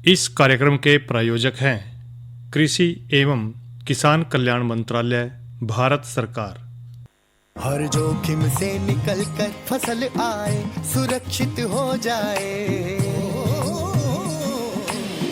इस कार्यक्रम के प्रायोजक हैं कृषि एवं किसान कल्याण मंत्रालय, भारत सरकार। हर जोखिम से निकल कर फसल आए, सुरक्षित हो जाए।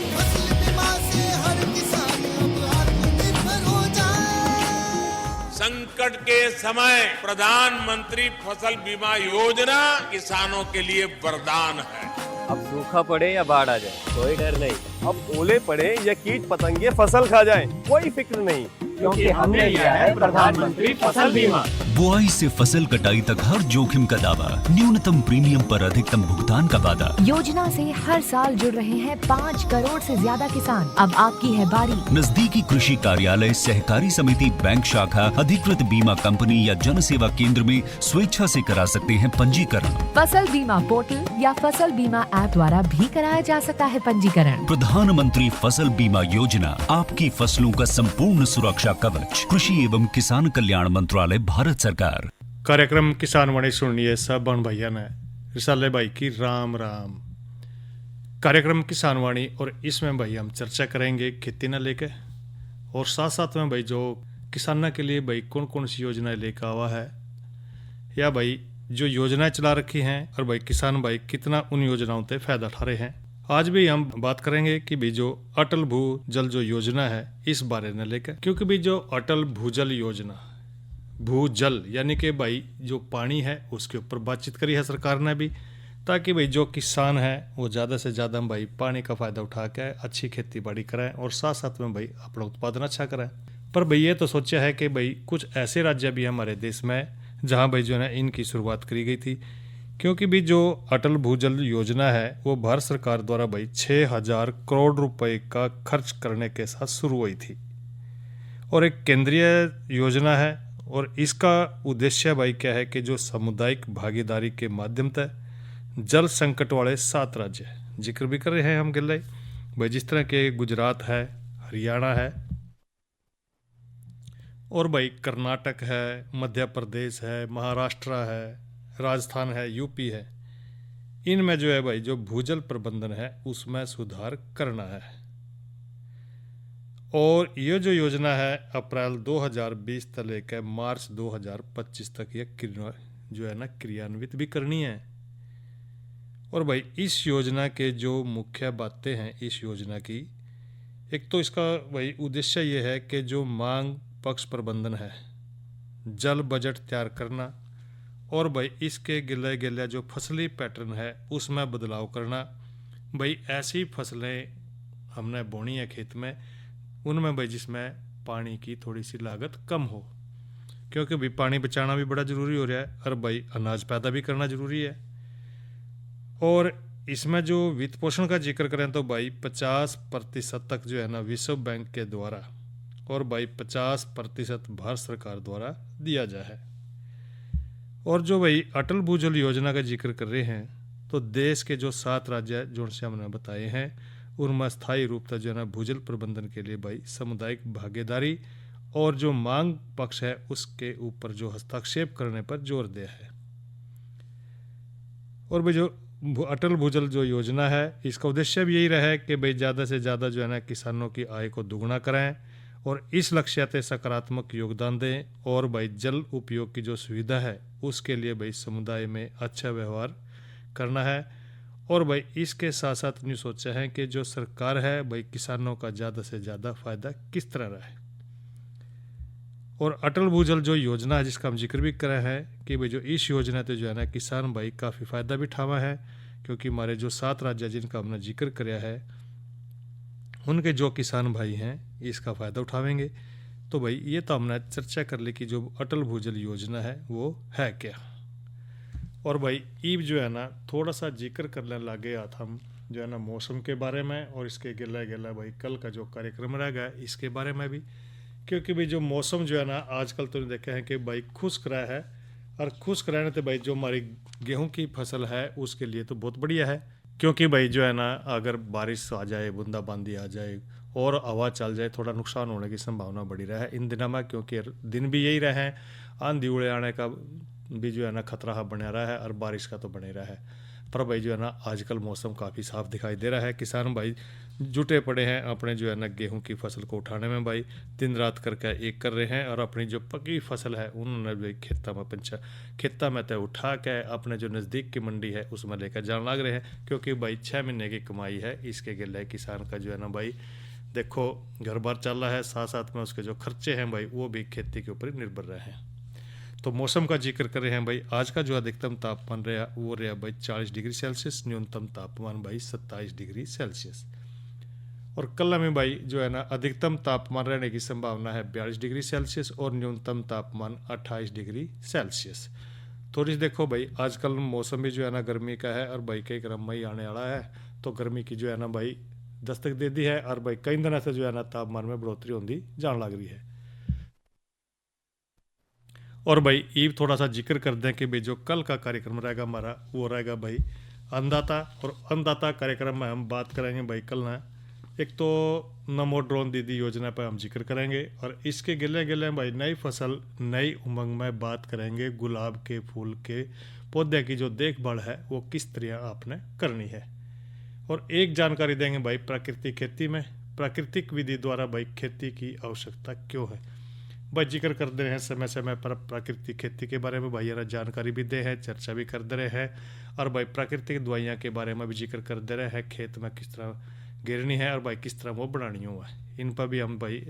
फसल बीमा से हर किसान अब आत्मनिर्भर हो जाए। संकट के समय प्रधानमंत्री फसल बीमा योजना किसानों के लिए वरदान है। अब सूखा पड़े या बाढ़ आ जाए कोई डर नहीं। अब ओले पड़े या कीट पतंगे फसल खा जाए कोई फिक्र नहीं, क्योंकि हमने लिया है प्रधानमंत्री फसल बीमा। बुआई से फसल कटाई तक हर जोखिम का दावा, न्यूनतम प्रीमियम पर अधिकतम भुगतान का वादा। योजना से हर साल जुड़ रहे हैं 5 करोड़ से ज्यादा किसान। अब आपकी है बारी। नजदीकी कृषि कार्यालय, सहकारी समिति, बैंक शाखा, अधिकृत बीमा कंपनी या जन सेवा केंद्र में स्वेच्छा से करा सकते हैं पंजीकरण। फसल बीमा पोर्टल या फसल बीमा ऐप द्वारा भी कराया जा सकता है पंजीकरण। प्रधानमंत्री फसल बीमा योजना, आपकी फसलों का संपूर्ण सुरक्षा कवच। कृषि एवं किसान कल्याण मंत्रालय, भारत सरकार। कार्यक्रम किसान वाणी सुनिए सब बहन भैया ने रिसाले भाई की राम राम। कार्यक्रम किसान वाणी और इसमें भाई हम चर्चा करेंगे खेती न लेकर, और साथ साथ में भाई जो किसानों के लिए भाई कौन कौन सी योजनाएं लेकर आवा है, या भाई जो योजनाएं चला रखी हैं और भाई किसान भाई कितना उन योजनाओं से फायदा उठा रहे हैं। आज भी हम बात करेंगे कि भी जो अटल भूजल जो योजना है इस बारे में लेकर, क्योंकि भी जो अटल भूजल योजना, भूजल यानी कि भाई जो पानी है उसके ऊपर बातचीत करी है सरकार ने भी, ताकि भाई जो किसान है वो ज़्यादा से ज़्यादा भाई पानी का फ़ायदा उठा के अच्छी खेती बाड़ी कराएं और साथ साथ में भाई अपना उत्पादन अच्छा कराएं। पर भाई ये तो सोचा है कि भाई कुछ ऐसे राज्य भी हमारे देश में जहाँ भाई जो है इनकी शुरुआत करी गई थी, क्योंकि भी जो अटल भूजल योजना है वो भारत सरकार द्वारा भाई 6,000 करोड़ रुपए का खर्च करने के साथ शुरू हुई थी और एक केंद्रीय योजना है। और इसका उद्देश्य भाई क्या है कि जो सामुदायिक भागीदारी के माध्यम से जल संकट वाले 7 राज्य जिक्र भी कर रहे हैं हम गिल्ले भाई, जिस तरह के गुजरात है, हरियाणा है और भाई कर्नाटक है, मध्य प्रदेश है, महाराष्ट्र है, राजस्थान है, यूपी है। इनमें जो है भाई जो भूजल प्रबंधन है उसमें सुधार करना है। और ये जो योजना है अप्रैल 2020 से लेकर मार्च 2025 तक ये जो है ना क्रियान्वित भी करनी है। और भाई इस योजना के जो मुख्य बातें हैं इस योजना की, एक तो इसका भाई उद्देश्य ये है कि जो मांग पक्ष प्रबंधन है, जल बजट तैयार करना और भाई इसके गिले गिले जो फसली पैटर्न है उसमें बदलाव करना। भाई ऐसी फसलें हमने बोनी है खेत में उनमें भाई जिसमें पानी की थोड़ी सी लागत कम हो, क्योंकि भाई पानी बचाना भी बड़ा ज़रूरी हो रहा है और भाई अनाज पैदा भी करना ज़रूरी है। और इसमें जो वित्त पोषण का जिक्र करें तो भाई 50% तक जो है ना विश्व बैंक के द्वारा और भाई 50% भारत सरकार द्वारा दिया जाए है। और जो भाई अटल भूजल योजना का जिक्र कर रहे हैं तो देश के जो 7 राज्य जो से हमने बताए हैं उनमें स्थायी रूप से जो है ना भूजल प्रबंधन के लिए भाई सामुदायिक भागीदारी और जो मांग पक्ष है उसके ऊपर जो हस्तक्षेप करने पर जोर दिया है। और भाई जो अटल भूजल जो योजना है इसका उद्देश्य भी यही रहा है कि भाई ज़्यादा से ज़्यादा जो है ना किसानों की आय को दुगना कराएं और इस लक्ष्य से सकारात्मक योगदान दें। और भाई जल उपयोग की जो सुविधा है उसके लिए भाई समुदाय में अच्छा व्यवहार करना है। और भाई इसके साथ साथ नहीं सोचा है कि जो सरकार है भाई किसानों का ज़्यादा से ज़्यादा फायदा किस तरह रहा है। और अटल भूजल जो योजना है जिसका हम जिक्र भी कर रहे हैं कि भाई जो इस योजना तो जो है ना किसान भाई काफ़ी फ़ायदा भी उठावा है, क्योंकि हमारे जो 7 राज्य जिनका हमने जिक्र कराया है उनके जो किसान भाई हैं इसका फ़ायदा उठावेंगे। तो भाई ये तो हमने चर्चा कर ली कि जो अटल भूजल योजना है वो है क्या। और भाई ईब जो है ना थोड़ा सा जिक्र करने लगे था हम जो है ना मौसम के बारे में, और इसके गिला गिला भाई कल का जो कार्यक्रम रह गया इसके बारे में भी, क्योंकि भाई जो मौसम जो है ना आजकल तो देखे हैं कि भाई खुश्क रहा है और खुश्क रहने तो भाई जो हमारी गेहूं की फसल है उसके लिए तो बहुत बढ़िया है, क्योंकि भाई जो है ना अगर बारिश आ जाए, बूंदाबांदी आ जाए और हवा चल जाए थोड़ा नुकसान होने की संभावना बढ़ी रहा है इन दिनों में, क्योंकि दिन भी यही रहे हैं, आंधी उड़े आने का भी जो है ना खतरा बना रहा है और बारिश का तो बने रहा है। पर भाई जो है ना आजकल मौसम काफ़ी साफ दिखाई दे रहा है। किसान भाई जुटे पड़े हैं अपने जो है ना गेहूं की फसल को उठाने में भाई, दिन रात करके एक कर रहे हैं और अपनी जो पकी फसल है उन्होंने भाई खेता में तो उठा के अपने जो नज़दीक की मंडी है उसमें लेकर जाने लग रहे हैं, क्योंकि भाई 6 महीने की कमाई है इसके गिले किसान का जो है ना भाई देखो घर बार चल रहा है, साथ साथ में उसके जो खर्चे हैं भाई वो भी खेती के ऊपर ही निर्भर रहे हैं। तो मौसम का जिक्र कर रहे हैं भाई, आज का जो अधिकतम तापमान रहा वो रहा भाई 40 डिग्री सेल्सियस, न्यूनतम तापमान भाई 27 डिग्री सेल्सियस। और कल में भाई जो है ना अधिकतम तापमान रहने की संभावना है 42 डिग्री सेल्सियस और न्यूनतम तापमान 28 डिग्री सेल्सियस। थोड़ी देखो भाई आजकल मौसम भी जो है ना गर्मी का है और भाई कई क्रम में ही आने वाला है, तो गर्मी की जो है ना भाई दस्तक दे दी है और भाई कई दिनों से जो है ना तापमान में बढ़ोतरी होती जान लग रही है। और भाई ईब थोड़ा सा जिक्र कर दें कि भाई जो कल का कार्यक्रम रहेगा हमारा वो रहेगा भाई अन्नदाता, और अन्नदाता कार्यक्रम में हम बात करेंगे भाई कल ना एक तो नमो ड्रोन दीदी योजना पर हम जिक्र करेंगे, और इसके गिले गिले भाई नई फसल नई उमंग में बात करेंगे गुलाब के फूल के पौधे की जो देखभाल है वो किस तरह आपने करनी है। और एक जानकारी देंगे भाई प्राकृतिक खेती में प्राकृतिक विधि द्वारा भाई खेती की आवश्यकता क्यों है। भाई जिक्र कर दे रहे हैं समय समय पर प्राकृतिक खेती के बारे में भाई यार जानकारी भी दे है, चर्चा भी कर दे रहे हैं, और भाई प्राकृतिक दवाइयाँ के बारे में भी जिक्र कर दे रहे हैं, खेत में किस तरह गिरनी है और भाई किस तरह वो बनानी हुआ है, इन पर भी हम भाई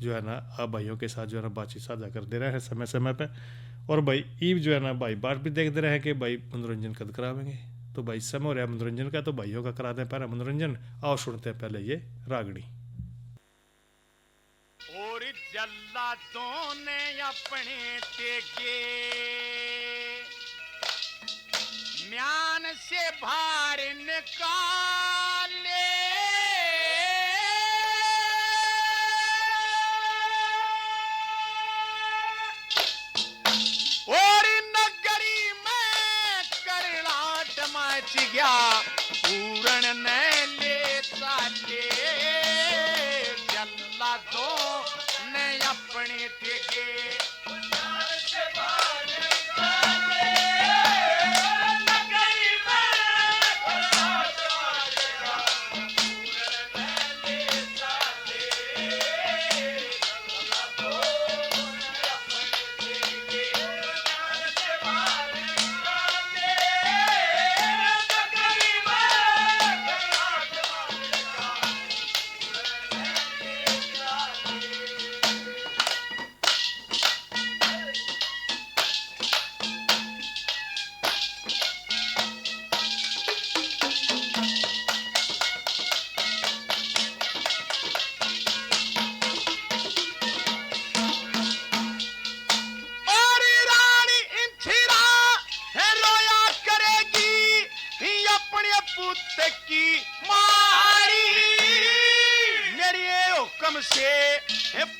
जो है ना आप भाइयों के साथ जो है ना बातचीत साझा कर दे रहे हैं समय समय पर। और भाई ईब जो है ना भाई बात भी देख दे रहे हैं कि भाई मनोरंजन कद करावेंगे, तो भाई समय हो रहा है मनोरंजन का, तो भाइयों का करा दें पहले मनोरंजन। आओ सुनते हैं पहले ये रागड़ी। और जल्लादों ने अपने टेके म्यान से बाहर निकाले, और नगरी में करलाट मच गया पूरन ने ले साले, जल्लादों ने अपने टेके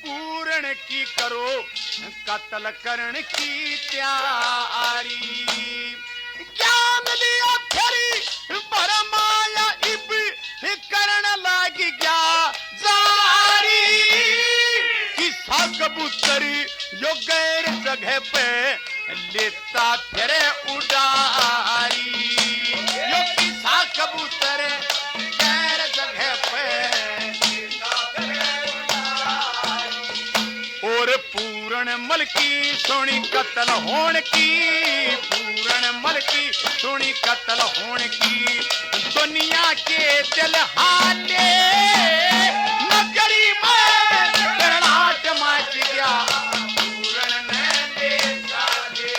पूर्ण की करो कत्ल करने की तैयारी, ज्ञान लिया फिर बरमाया इब करण लग गया जारी, किसा कबूतरी यो गैर जगह पे लेता फिर उड़ारी, यो किसा कबूतर गैर जगह पे पूर्ण मल की सोनी कत्ल होने की, पूर्ण मल की सोनी कत्ल होने की, दुनिया के दिल हाले नगरी में करनाट मच गया पूर्ण ने ले साले,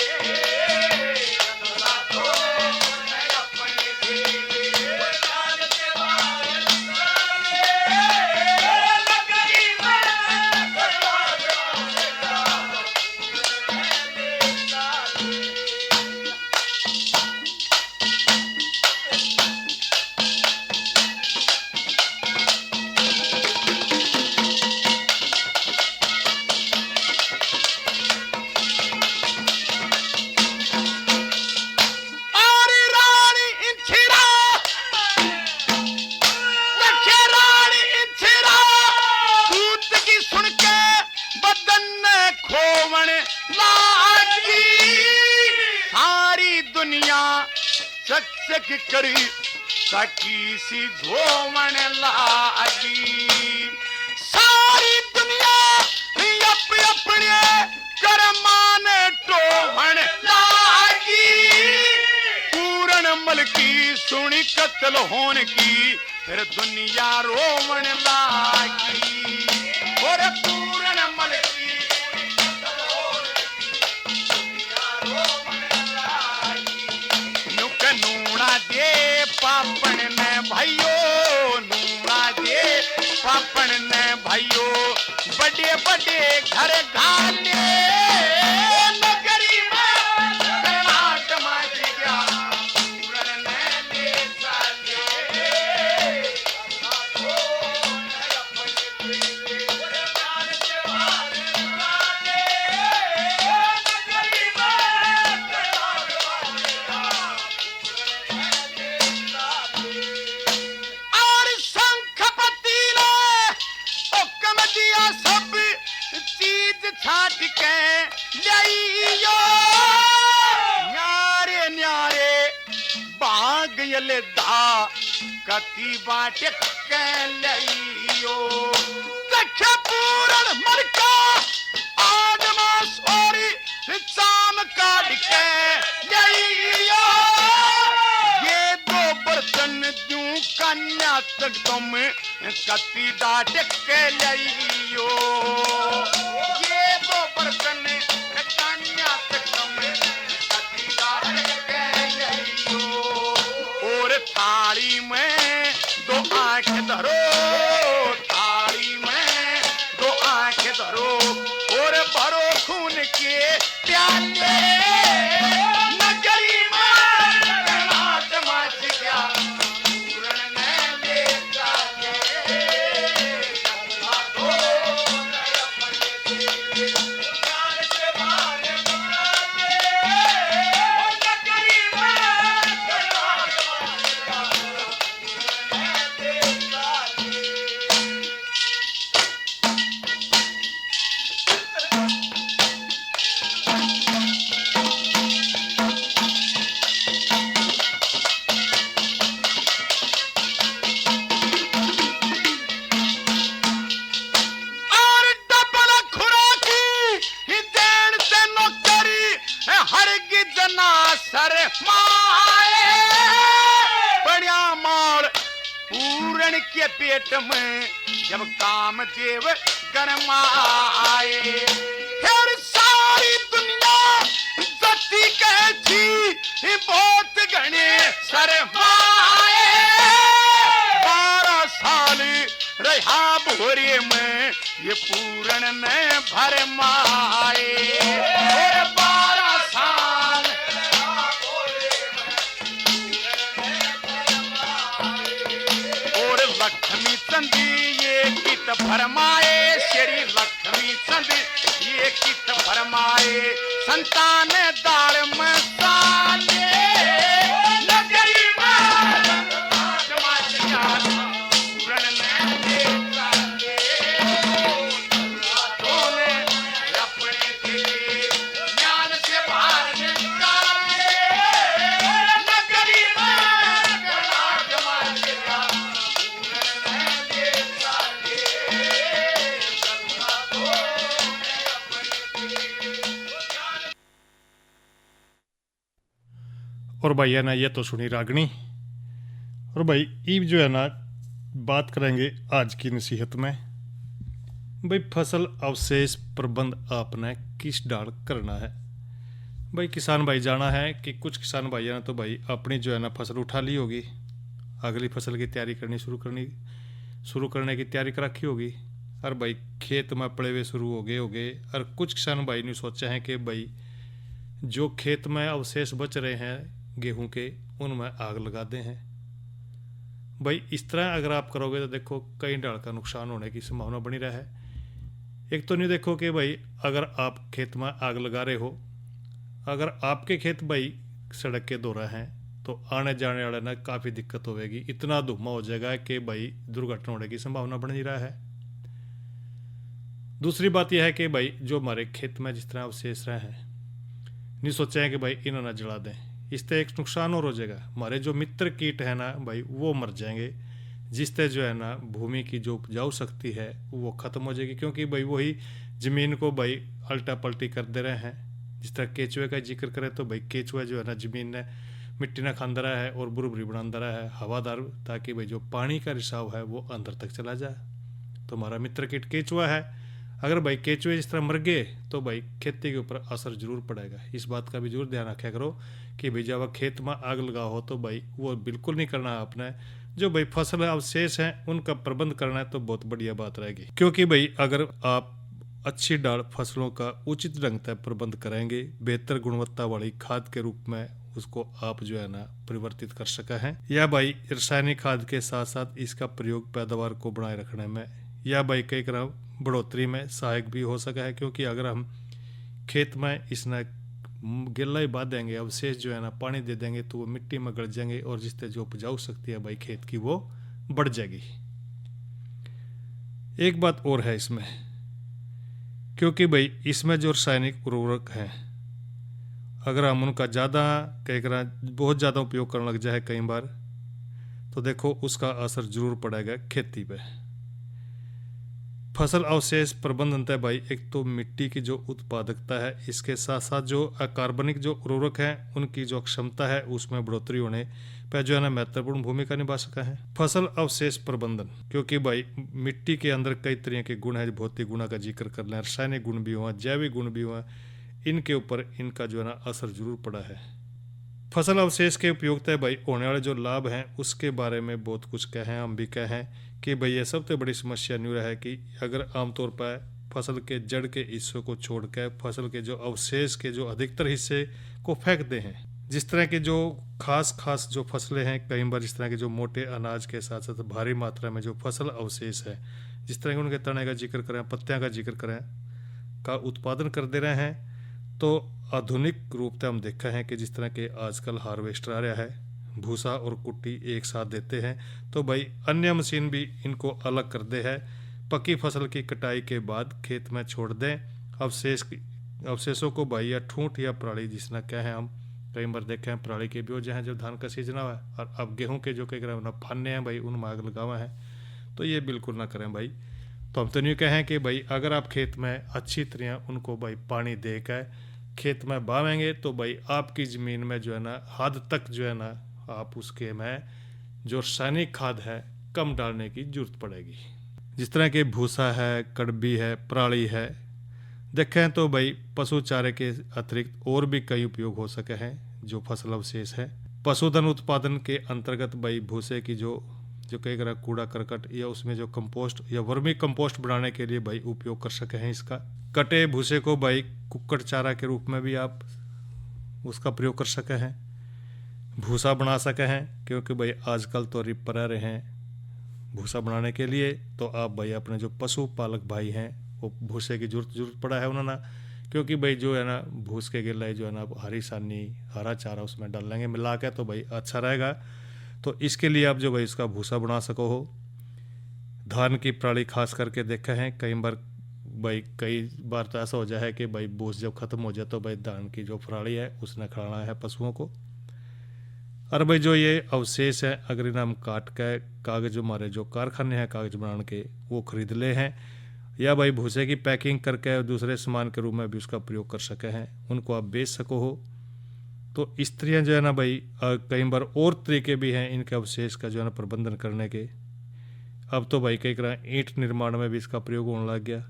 नाटक करी सकी सी घोमन लागी सारी दुनिया अपने करमान टोहन लागी पूरन मल की सुनी कत्ल होने की फिर दुनिया रोवन लागी और पूरन मल की नुक नूना दे पापन ने भाइयो नूना दे पापन ने भाइयो बड़े बड़े घर गाले नगरी में कर्नाट मच गया पूरन ने ले साले और शंखपति ने हुक्म दिया सब चीज छाट के लियो न्यारे न्यारे बाग यले दा कति बाटे के लियो देख पूरन मरका आदमा सोरी चाम काट के लियो ये दो बर्तन दूं कन्या तक तुम कति डाट के लियो ये दो बर्तन कन्या तक तुम कति डाट के लियो और थाली में दो आंख धरो थाली में दो आंख धरो और भरो खून के प्याले नगरी में कर्नाट मच गया पूरन ने ले जाके गंगा दो अपने जान से मारे नगरी में कर्नाट मच गया पूरन ने ले जाके और डबल खुराकी देन से नौकरी हरगिज ना सर माए बढ़िया माल पूरन के पेट में जब काम देव गरमाए फिर सारी दुनिया जति कहती बहुत घने सर माए 12 साल रहा भोरे में ये पूरन ने भर माए और 12 साल और लक्ष्मी चंदी ये कित फरमाए श्री लक्ष्मी चंद ये कित फरमाए संतान दाल मसाले नगरी में समाज जात पूरन ने ले जाके तूने अपने दिल ज्ञान से बाहर निकाले नगरी में कर्नाट मच गया पूरन ने ले जाके गंगा दो अपने दिल और भाई है ना ये तो सुनी रागनी। और भाई ईब जो है ना बात करेंगे आज की नसीहत में। भाई फसल अवशेष प्रबंध आपने किस डाल करना है। भाई किसान भाई जाना है कि कुछ किसान भाई ने तो भाई अपनी जो है ना फसल उठा ली होगी, अगली फसल की तैयारी शुरू करने की तैयारी कर रखी होगी, और भाई खेत में पड़े हुए शुरू हो गए। और कुछ किसान भाई ने सोचा है कि भाई जो खेत में अवशेष बच रहे हैं गेहूं के उनमें आग लगा दें हैं। भाई इस तरह अगर आप करोगे तो देखो कई डाल का नुकसान होने की संभावना बनी रहा है। एक तो नहीं देखो कि भाई अगर आप खेत में आग लगा रहे हो, अगर आपके खेत भाई सड़क के दौरा हैं तो आने जाने वाले ना काफ़ी दिक्कत होगी, इतना धुआं हो जाएगा कि भाई दुर्घटना होने की संभावना बन ही रहा है। दूसरी बात यह है कि भाई जो हमारे खेत में जिस तरह अवशेष रहे हैं, नहीं सोचा है कि भाई इन्हें ना जला दें, इससे एक नुकसान और हो जाएगा, हमारे जो मित्र कीट है ना भाई वो मर जाएंगे, जिससे जो है ना भूमि की जो उपजाऊ शक्ति है वो खत्म हो जाएगी, क्योंकि भाई वही जमीन को भाई अल्टा पल्टी कर दे रहे हैं। जिस तरह केचुए का जिक्र करें तो भाई केचुआ जो है ना जमीन ने मिट्टी ना खांदा रहा है और बुरबुरी बना रहा है हवादार, ताकि भाई जो पानी का रिसाव है वो अंदर तक चला जाए। तो हमारा मित्र कीट केचुआ है, अगर भाई केचुए इस तरह मर गए तो भाई खेती के ऊपर असर जरूर पड़ेगा। इस बात का भी जरूर ध्यान रखा करो कि भाई जब खेत में आग लगा हो तो भाई वो बिल्कुल नहीं करना है आपने। जो भाई फसल अवशेष हैं उनका प्रबंध करना है तो बहुत बढ़िया बात रहेगी, क्योंकि भाई अगर आप अच्छी डाल फसलों का उचित ढंग से प्रबंध करेंगे, बेहतर गुणवत्ता वाली खाद के रूप में उसको आप जो है ना परिवर्तित कर सका है, या भाई रासायनिक खाद के साथ साथ इसका प्रयोग पैदावार को बनाए रखने में या भाई कई तरह बढ़ोतरी में सहायक भी हो सका है। क्योंकि अगर हम खेत में इसने गिल्ला ही बांध देंगे, अवशेष जो है ना पानी दे देंगे तो वो मिट्टी में गड़ जाएंगे और जिससे जो उपजाऊ शक्ति है भाई खेत की वो बढ़ जाएगी। एक बात और है इसमें, क्योंकि भाई इसमें जो रासायनिक उर्वरक हैं अगर हम उनका ज़्यादा बहुत ज़्यादा उपयोग करने लग जाए कई बार तो देखो उसका असर जरूर पड़ेगा खेती पे। फसल अवशेष प्रबंधन तय भाई एक तो मिट्टी की जो उत्पादकता है, इसके साथ साथ जो अकार्बनिक जो उर्वरक हैं उनकी जो क्षमता है उसमें बढ़ोतरी होने पर जो है ना महत्वपूर्ण भूमिका निभा सका है फसल अवशेष प्रबंधन। क्योंकि भाई मिट्टी के अंदर कई तरह के गुण है, भौतिक गुणों का जिक्र कर लें, रासायनिक गुण भी हुआ, जैविक गुण भी हुआ, इनके ऊपर इनका जो है ना असर जरूर पड़ा है। फसल अवशेष के उपयोगिता भाई होने वाले जो लाभ हैं उसके बारे में बहुत कुछ कहें, हम भी कहें कि भाई ये सबसे बड़ी समस्या न्यू है कि अगर आमतौर पर फसल के जड़ के हिस्सों को छोड़कर फसल के जो अवशेष के जो अधिकतर हिस्से को फेंक दे हैं, जिस तरह के जो खास जो फसलें हैं कई बार इस तरह के जो मोटे अनाज के साथ साथ भारी मात्रा में जो फसल अवशेष है, जिस तरह के उनके तने का जिक्र करें, पत्तियां का जिक्र करें, का उत्पादन कर दे रहे हैं। तो आधुनिक रूप से हम देखा है कि जिस तरह के आजकल हार्वेस्टर आ रहा है, भूसा और कुट्टी एक साथ देते हैं, तो भाई अन्य मशीन भी इनको अलग कर दे है। पकी फसल की कटाई के बाद खेत में छोड़ दें अवशेषों को भाई या ठूंठ या पराली जिसना कहें, हम कई बार देखे हैं पराली के भी जहाँ जब धान का सीजन हुआ है और अब गेहूं के जो कई फाने हैं भाई उनमें आग लगावा है, तो ये बिल्कुल ना करें भाई। तो हम तो नहीं कहें कि भाई अगर आप खेत में अच्छी तरह उनको भाई पानी दे कर खेत में बावेंगे तो भाई आपकी ज़मीन में जो है ना हद तक जो है ना आप उसके में जो रासायनिक खाद है कम डालने की जरूरत पड़ेगी। जिस तरह के भूसा है, कड़बी है, पराली है, देखें तो भाई पशु चारे के अतिरिक्त और भी कई उपयोग हो सके हैं जो फसल अवशेष है। पशुधन उत्पादन के अंतर्गत भाई भूसे की जो कई तरह कूड़ा करकट या उसमें जो कंपोस्ट या वर्मी कंपोस्ट बनाने के लिए भाई उपयोग कर सके हैं। इसका कटे भूसे को भाई कुक्कड़ चारा के रूप में भी आप उसका प्रयोग कर सके हैं, भूसा बना सके हैं। क्योंकि भाई आजकल तो रिपर आ रहे हैं भूसा बनाने के लिए, तो आप भाई अपने जो पशुपालक भाई हैं वो भूसे की जरूरत पड़ा है उन्होंने, क्योंकि भाई जो है ना भूस के गिल्ला जो है ना हरी सानी हरा चारा उसमें डाल लेंगे मिला के तो भाई अच्छा रहेगा। तो इसके लिए आप जो भाई इसका भूसा बना सको हो। धान की पराली खास करके देखा है कई बार तो ऐसा हो जाए कि भाई भूस जब खत्म हो जाए तो भाई धान की जो पराली है उसने खिलाना है पशुओं को। और भाई जो ये अवशेष है अगर इन्हें हम काट के कागज जो हमारे जो कारखाने हैं कागज बनाने के वो खरीद ले हैं, या भाई भूसे की पैकिंग करके दूसरे सामान के रूप में भी उसका प्रयोग कर सके हैं, उनको आप बेच सको हो। तो इस तरह जो है ना भाई कई बार और तरीके भी हैं इनके अवशेष का जो है ना प्रबंधन करने के। अब तो भाई कई तरह ईंट निर्माण में भी इसका प्रयोग होने लग गया,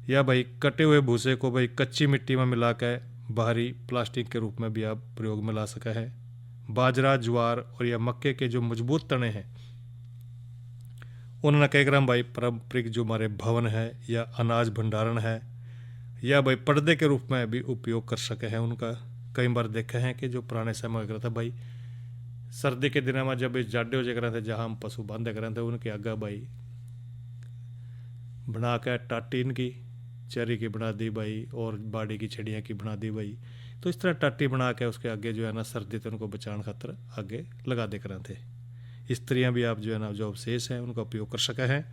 या भाई कटे हुए भूसे को भाई कच्ची मिट्टी में मिला कर बाहरी प्लास्टिक के रूप में भी आप प्रयोग में ला सका है। बाजरा, ज्वार और या मक्के के जो मजबूत तने हैं उन्होंने कई ग्राम भाई पारंपरिक जो हमारे भवन है या अनाज भंडारण है या भाई पर्दे के रूप में भी उपयोग कर सके हैं उनका। कई बार देखे हैं कि जो पुराने समय में था भाई सर्दी के दिनों में जब जाडे हो जाए थे जहाँ हम पशु बांधे करें थे उनके आगे भाई बना कर टाटी इनकी चेरी की बना दी भाई और बाड़ी की छड़ियाँ की बना दी भाई। तो इस तरह टाटी बना के उसके आगे जो है ना सर्दी तो उनको बचाने खातर आगे लगा दे करें थे। इस तरह भी आप जो है ना जो अवशेष हैं उनका उपयोग कर सके हैं।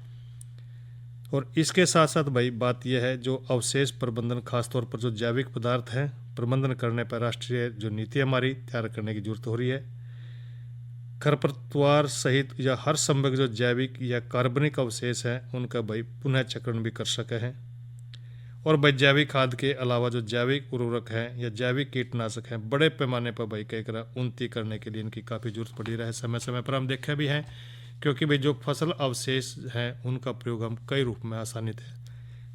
और इसके साथ साथ भाई बात यह है, जो अवशेष प्रबंधन, खासतौर पर जो जैविक पदार्थ हैं, प्रबंधन करने पर राष्ट्रीय जो नीति हमारी तैयार करने की जरूरत हो रही है। खरपतवार सहित या हर संभव जो जैविक या कार्बनिक अवशेष हैं उनका भाई पुनः चक्रण भी कर सके हैं। और भाई जैविक खाद के अलावा जो जैविक उर्वरक हैं या जैविक कीटनाशक हैं, बड़े पैमाने पर भाई कई तरह उन्नति करने के लिए इनकी काफ़ी जरूरत पड़ी रहा है। समय समय पर हम देखे भी हैं, क्योंकि भाई जो फसल अवशेष हैं उनका प्रयोग हम कई रूप में आसानी से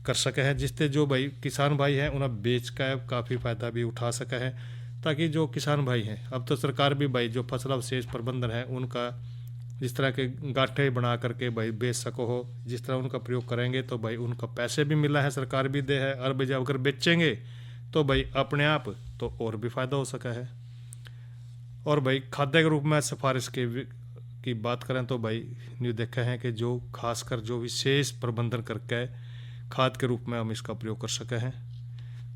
कर सके हैं, जिससे जो भाई किसान भाई हैं उन्हें बेच कर काफ़ी फ़ायदा भी उठा सके हैं। ताकि जो किसान भाई हैं, अब तो सरकार भी भाई जो फसल अवशेष प्रबंधन है उनका जिस तरह के गांठे बना करके भाई बेच सको हो, जिस तरह उनका प्रयोग करेंगे तो भाई उनका पैसे भी मिला है, सरकार भी दे है, और भाई जब अगर बेचेंगे तो भाई अपने आप तो और भी फ़ायदा हो सका है। और भाई खाद्य के रूप में सिफारिश की बात करें तो भाई न्यू देखा है कि जो खासकर जो विशेष प्रबंधन करके खाद के रूप में हम इसका प्रयोग कर सके हैं।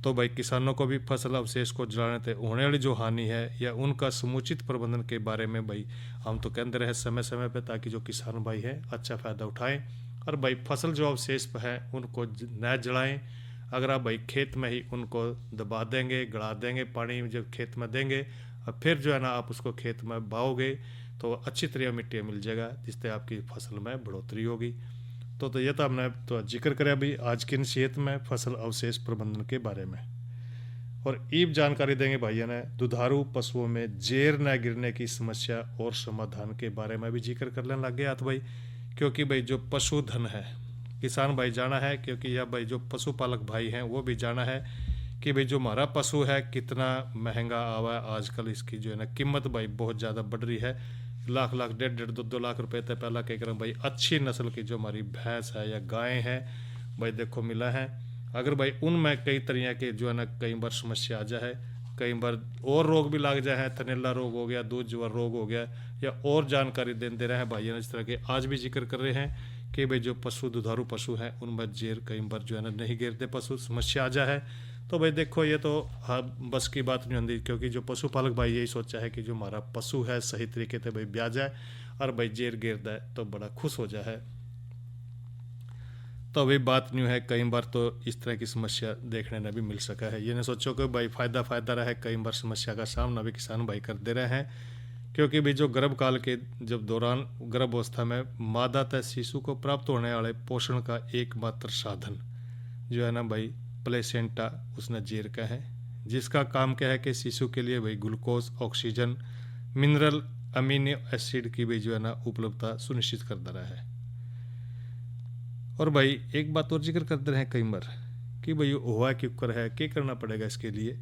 तो भाई किसानों को भी फसल अवशेष को जलाने से होने वाली जो हानि है या उनका समुचित प्रबंधन के बारे में भाई हम तो कहते रहे समय समय पे, ताकि जो किसान भाई हैं अच्छा फ़ायदा उठाएं। और भाई फसल जो अवशेष है उनको न जलाएं। अगर आप भाई खेत में ही उनको दबा देंगे, गड़ा देंगे, पानी जब खेत में देंगे और फिर जो है ना आप उसको खेत में बाओगे तो अच्छी तरह मिट्टी मिल जाएगा, जिससे आपकी फसल में बढ़ोतरी होगी। तो ये तो हमने तो जिक्र करा भी आज की नसीहत में फसल अवशेष प्रबंधन के बारे में। और ईब जानकारी देंगे भाइयों ने दुधारू पशुओं में जेर न गिरने की समस्या और समाधान के बारे में भी जिक्र करने लग गया तो भाई, क्योंकि भाई जो पशुधन है किसान भाई जाना है, क्योंकि यह भाई जो पशुपालक भाई हैं वो भी जाना है कि भाई जो हमारा पशु है कितना महंगा आवा है आजकल। इसकी जो है ना कीमत भाई बहुत ज़्यादा बढ़ रही है, लाख लाख 1.5-2 लाख रुपए तक पहला कह कर भाई अच्छी नस्ल की जो हमारी भैंस है या गायें हैं भाई देखो मिला है। अगर भाई उनमें कई तरह के जो है ना कई बार समस्या आ जाए, कई बार और रोग भी लग जाए, थनेला रोग हो गया, दूध जुआ रोग हो गया, या और जानकारी दे रहे हैं भाई इस तरह के आज भी जिक्र कर रहे हैं कि भाई जो पशु दुधारू पशु हैं उनमें जेर कई बार जो है ना नहीं गिरते, पशु समस्या आ जाए। तो भाई देखो ये तो हाँ बस की बात नहीं होती, क्योंकि जो पशुपालक भाई यही सोचा है कि जो हमारा पशु है सही तरीके से भाई ब्याह जाए और भाई जेर गिर जाए तो बड़ा खुश हो जाए। तो अभी बात न्यू है, कई बार तो इस तरह की समस्या देखने में भी मिल सका है। ये नहीं सोचो कि भाई फ़ायदा रहे, कई बार समस्या का सामना भी किसान भाई कर दे रहे हैं, क्योंकि भी जो गर्भकाल के जब दौरान गर्भावस्था में मादा तथा शिशु को प्राप्त होने वाले पोषण का एकमात्र साधन जो है ना भाई प्लेसेंटा उसने जेर का है, जिसका काम क्या है कि शिशु के लिए भाई glucose, oxygen, mineral, amino acid की भी जो है ना उपलब्धता सुनिश्चित कर रहा है। और भाई एक बात और जिक्र करते रहे कई बार कि भाई हुआ क्यों कर है, क्या करना पड़ेगा इसके लिए।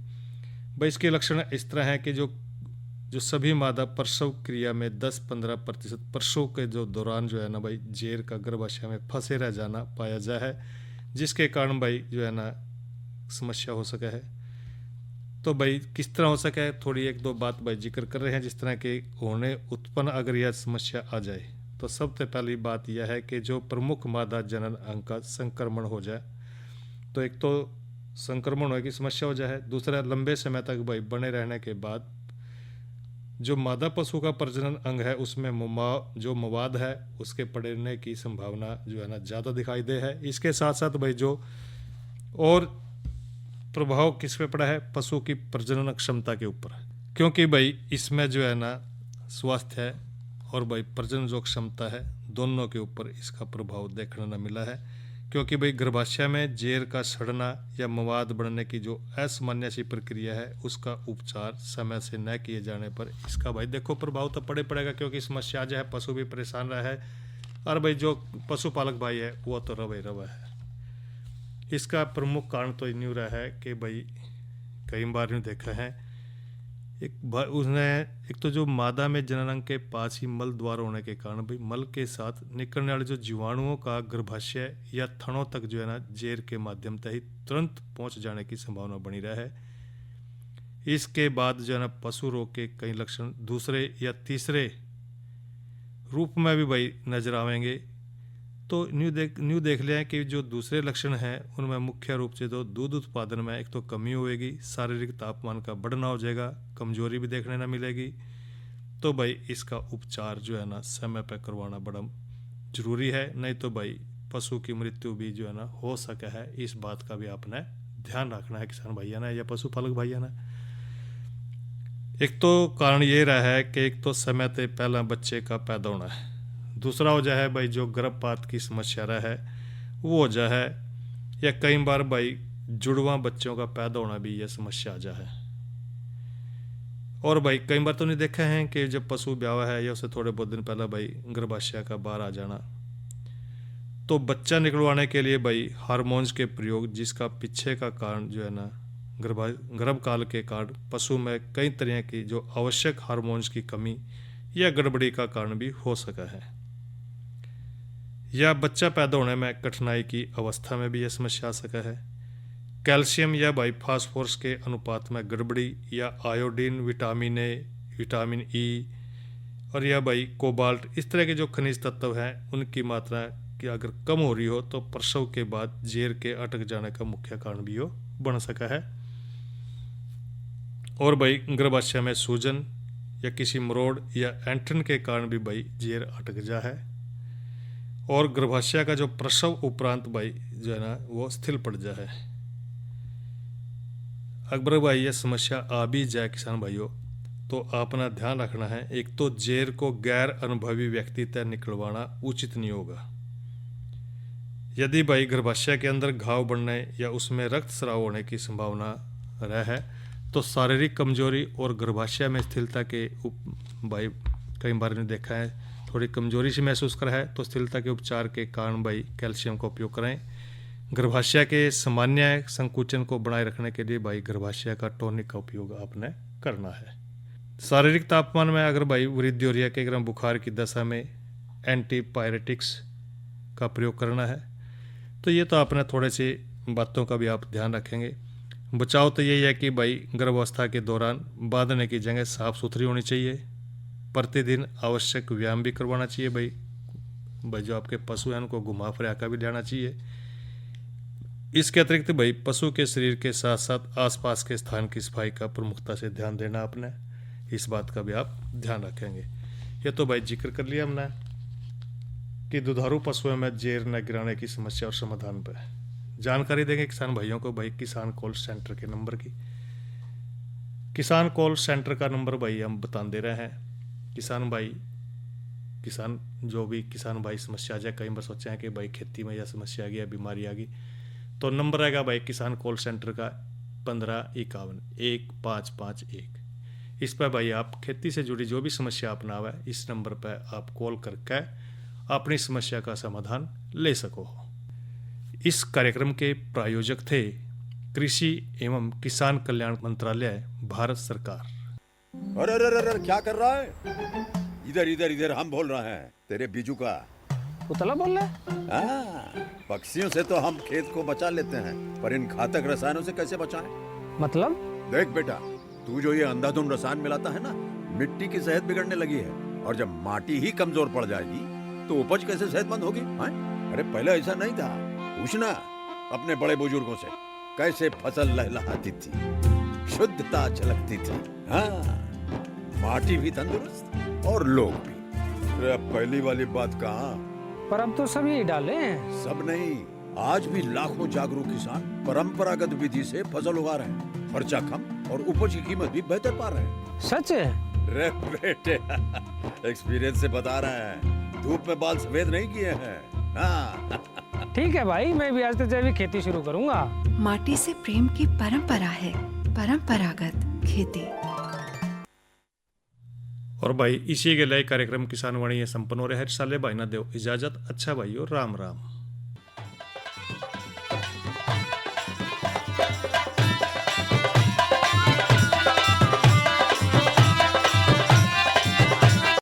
भाई इसके लक्षण इस तरह है कि जो सभी मादा प्रसव क्रिया में 10-15% प्रसव के जो दौरान जो है ना भाई जेर का गर्भाशय में फंसे रह जाना पाया जाए है, जिसके कारण भाई जो है ना समस्या हो सका है। तो भाई किस तरह हो सका है, थोड़ी एक दो बात भाई जिक्र कर रहे हैं। जिस तरह के होने उत्पन्न अगर यह समस्या आ जाए तो सबसे पहली बात यह है कि जो प्रमुख मादा जनन अंग का संक्रमण हो जाए, तो एक तो संक्रमण होने की समस्या हो जाए, दूसरा लंबे समय तक भाई बने रहने के बाद जो मादा पशु का प्रजनन अंग है उसमें जो मवाद है उसके पड़ने की संभावना जो है ना ज़्यादा दिखाई दे है। इसके साथ साथ भाई जो और प्रभाव किस पे पड़ा है, पशु की प्रजनन क्षमता के ऊपर, क्योंकि भाई इसमें जो है ना स्वास्थ्य है और भाई प्रजनन जो क्षमता है दोनों के ऊपर इसका प्रभाव देखने न मिला है। क्योंकि भाई गर्भाशय में जेर का सड़ना या मवाद बढ़ने की जो असामान्य सी प्रक्रिया है उसका उपचार समय से न किए जाने पर इसका भाई देखो प्रभाव तो पड़ेगा, क्योंकि समस्या जो है पशु भी परेशान रहा है और भाई जो पशुपालक भाई है वो तो रवा है। इसका प्रमुख कारण तो यूँ रहा है कि भाई कई बार यूँ देखा है एक तो जो मादा में जननांग के पास ही मल द्वार होने के कारण भाई मल के साथ निकलने वाले जो जीवाणुओं का गर्भाशय या थनों तक जो है ना जेर के माध्यम से ही तुरंत पहुंच जाने की संभावना बनी रहा है। इसके बाद जो है ना पशु रोग के कई लक्षण दूसरे या तीसरे रूप में भी भाई नजर आवेंगे। तो न्यू देख लिया कि जो दूसरे लक्षण हैं उनमें मुख्य रूप से तो दूध उत्पादन में एक तो कमी होएगी, शारीरिक तापमान का बढ़ना हो जाएगा, कमजोरी भी देखने न मिलेगी। तो भाई इसका उपचार जो है ना समय पर करवाना बड़ा जरूरी है, नहीं तो भाई पशु की मृत्यु भी जो है ना हो सके है, इस बात का भी आपने ध्यान रखना है किसान भैया ना या पशुपालक भैया ना। एक तो कारण ये रहा है कि एक तो समय से पहला बच्चे का पैदा होना है, दूसरा वजह है भाई जो गर्भपात की समस्या रहा है वो वजह है, या कई बार भाई जुड़वा बच्चों का पैदा होना भी यह समस्या आ जा है। और भाई कई बार तो नहीं देखा है कि जब पशु ब्याह है या उससे थोड़े बहुत दिन पहले भाई गर्भाशय का बाहर आ जाना, तो बच्चा निकलवाने के लिए भाई हार्मोन्स के प्रयोग, जिसका पीछे का कारण जो है ना गर्भकाल के कारण पशु में कई तरह की जो आवश्यक हार्मोन्स की कमी या गड़बड़ी का कारण भी हो सका है, या बच्चा पैदा होने में कठिनाई की अवस्था में भी यह समस्या आ सका है। कैल्शियम या भाई फास्फोरस के अनुपात में गड़बड़ी, या iodine, vitamin A, vitamin E और या भाई कोबाल्ट, इस तरह के जो खनिज तत्व हैं उनकी मात्रा की अगर कम हो रही हो तो प्रसव के बाद जेर के अटक जाने का मुख्य कारण भी हो बन सका है। और भाई गर्भाशय में सूजन या किसी मरोड़ या एंठन के कारण भी भाई जेर अटक जा है, और गर्भाशय का जो प्रसव उपरांत भाई जो है ना वो स्थिर पड़ जा है। अकबर भाई यह समस्या आ भी जाए किसान भाइयों तो अपना ध्यान रखना है, एक तो जेर को गैर अनुभवी व्यक्ति तक निकलवाना उचित नहीं होगा। यदि भाई गर्भाशय के अंदर घाव बढ़ने या उसमें रक्तस्राव होने की संभावना रहे तो शारीरिक कमजोरी और गर्भाशय में स्थिरता के भाई कई बार ने देखा है थोड़ी कमजोरी से महसूस करा है, तो स्थिरता के उपचार के कारण भाई कैल्शियम का उपयोग करें। गर्भाशय के सामान्य संकुचन को बनाए रखने के लिए भाई गर्भाशय का टॉनिक का उपयोग आपने करना है। शारीरिक तापमान में अगर भाई वृद्धि हो रही है कि अगर बुखार की दशा में एंटीपायरेटिक्स का प्रयोग करना है, तो ये तो आपने थोड़े सी बातों का भी आप ध्यान रखेंगे। बचाव तो यही है कि भाई गर्भावस्था के दौरान बांधने की जगह साफ सुथरी होनी चाहिए, प्रतिदिन आवश्यक व्यायाम भी करवाना चाहिए। भाई जो आपके पशु हैं उनको घुमा फिरा का भी लेना चाहिए। इसके अतिरिक्त भाई पशु के शरीर के साथ साथ आसपास के स्थान की सफाई का प्रमुखता से ध्यान देना आपने, इस बात का भी आप ध्यान रखेंगे। ये तो भाई जिक्र कर लिया हमने कि दुधारू पशुओं में जेर न गिराने की समस्या और समाधान पर जानकारी देंगे किसान भाइयों को भाई किसान कॉल सेंटर के नंबर की। किसान कॉल सेंटर का नंबर भाई हम बता दे रहे हैं। किसान जो भी किसान भाई समस्या आ जाए, कई बार सोचे हैं कि भाई खेती में यह समस्या आ गई, बीमारी आ गई, तो नंबर रहेगा भाई किसान कॉल सेंटर का 15511551। इस पर भाई आप खेती से जुड़ी जो भी समस्या अपना हुआ है इस नंबर पर आप कॉल करके अपनी समस्या का समाधान ले सको। इस कार्यक्रम के प्रायोजक थे कृषि एवं किसान कल्याण मंत्रालय, भारत सरकार। अरे अरे अरे क्या कर रहा है? इधर इधर इधर हम बोल रहे हैं तेरे बीजू का। पुतला बोल रहा है? पक्षियों से तो हम खेत को बचा लेते हैं, पर इन घातक रसायनों से कैसे बचाएं? मतलब? देख बेटा, तू जो ये अंधाधुंध रसायन मिलाता है ना, मिट्टी की सेहत बिगड़ने लगी है। और जब माटी ही कमजोर पड़ जाएगी तो उपज कैसे सेहतमंद होगी? अरे पहले ऐसा नहीं था, पूछना अपने बड़े बुजुर्गों से, कैसे फसल लहलहाती थी, शुद्धता झलकती थी। हाँ, माटी भी तंदुरुस्त और लोग भी। अरे अब पहली वाली बात कहाँ? पर अब तो सब यही डाले हैं। सब नहीं, आज भी लाखों जागरूक किसान परंपरागत विधि से फसल उगा रहे हैं। खर्चा कम और उपज की कीमत भी बेहतर पा रहे हैं। सच है? रे बेटे, एक्सपीरियंस से बता रहे हैं, धूप में बाल सफेद नहीं किए हैं। हाँ। ठीक है भाई, मैं भी आज से जैविक खेती शुरू करूंगा। माटी से प्रेम की परंपरा है, परंपरागत खेती। और भाई इसी के लिए कार्यक्रम किसान वाणी संपन्न हो रहे हैं। साले भाई ना दो इजाजत। अच्छा भाइयों, राम राम।